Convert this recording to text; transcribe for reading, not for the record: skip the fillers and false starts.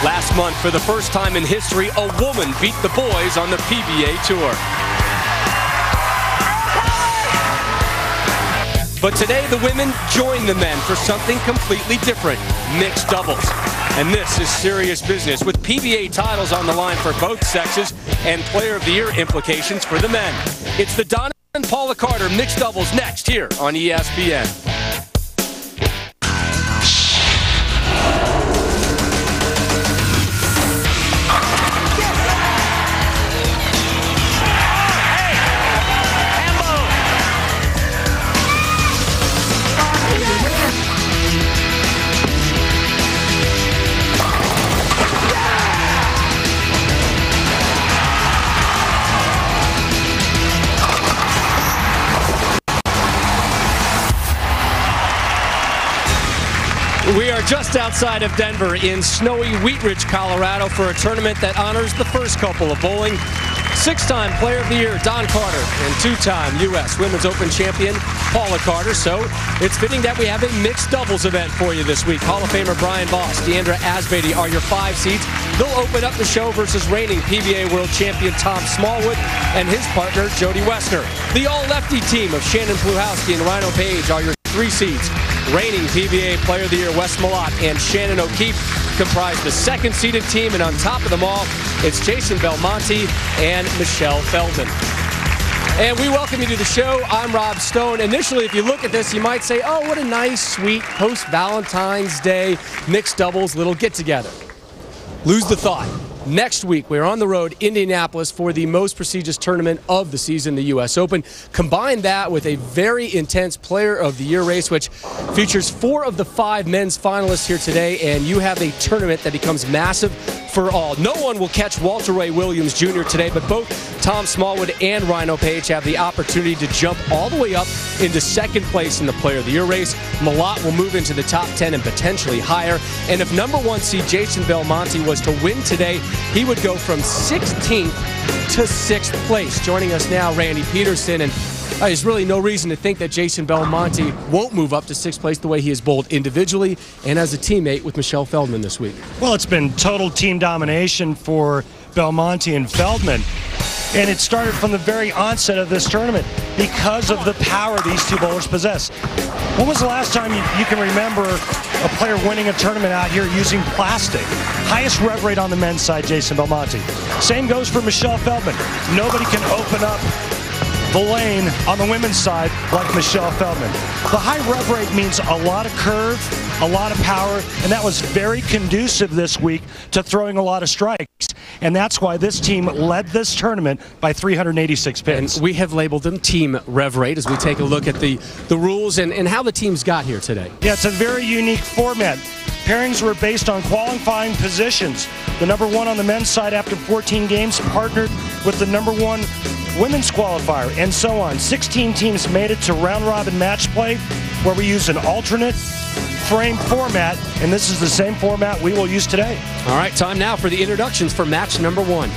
Last month, for the first time in history, a woman beat the boys on the PBA Tour. But today, the women join the men for something completely different, mixed doubles. And this is serious business, with PBA titles on the line for both sexes and Player of the Year implications for the men. It's the Donna and Paula Carter mixed doubles next here on ESPN. We are just outside of Denver in snowy Wheat Ridge, Colorado for a tournament that honors the first couple of bowling. Six-time Player of the Year, Don Carter, and two-time U.S. Women's Open champion, Paula Carter. So it's fitting that we have a mixed doubles event for you this week. Hall of Famer Brian Boss, Deandra Asbeatty are your 5 seeds. They'll open up the show versus reigning PBA World Champion Tom Smallwood and his partner, Jody Wessner. The all-lefty team of Shannon Pluhowski and Rhino Page are your 3 seeds. Reigning PBA Player of the Year Wes Malott and Shannon O'Keefe comprise the second-seeded team, and on top of them all, it's Jason Belmonte and Michelle Feldman. And we welcome you to the show. I'm Rob Stone. Initially, if you look at this, you might say, oh, what a nice, sweet post-Valentine's Day mixed doubles little get-together. Lose the thought. Next week, we're on the road, Indianapolis, for the most prestigious tournament of the season, the U.S. Open. Combine that with a very intense Player of the Year race, which features 4 of the 5 men's finalists here today, and you have a tournament that becomes massive for all. No one will catch Walter Ray Williams Jr. today, but both Tom Smallwood and Rhino Page have the opportunity to jump all the way up into second place in the Player of the Year race. Malott will move into the top 10 and potentially higher. And if number 1 seed Jason Belmonte was to win today, he would go from 16th to 6th place. Joining us now, Randy Peterson, and there's really no reason to think that Jason Belmonte won't move up to 6th place the way he has bowled individually and as a teammate with Michelle Feldman this week. Well, it's been total team domination for Belmonte and Feldman. And it started from the very onset of this tournament because of the power these two bowlers possess. When was the last time you can remember a player winning a tournament out here using plastic? Highest rev rate on the men's side, Jason Belmonte. Same goes for Michelle Feldman. Nobody can open up the lane on the women's side like Michelle Feldman. The high rev rate means a lot of curve, a lot of power, and that was very conducive this week to throwing a lot of strikes. And that's why this team led this tournament by 386 pins. And we have labeled them Team Rev Rate as we take a look at the rules and how the teams got here today. Yeah, it's a very unique format. Pairings were based on qualifying positions. The number 1 on the men's side after 14 games partnered with the number 1 women's qualifier, and so on. 16 teams made it to round-robin match play, where we use an alternate frame format, and this is the same format we will use today. All right, time now for the introductions for match number 1.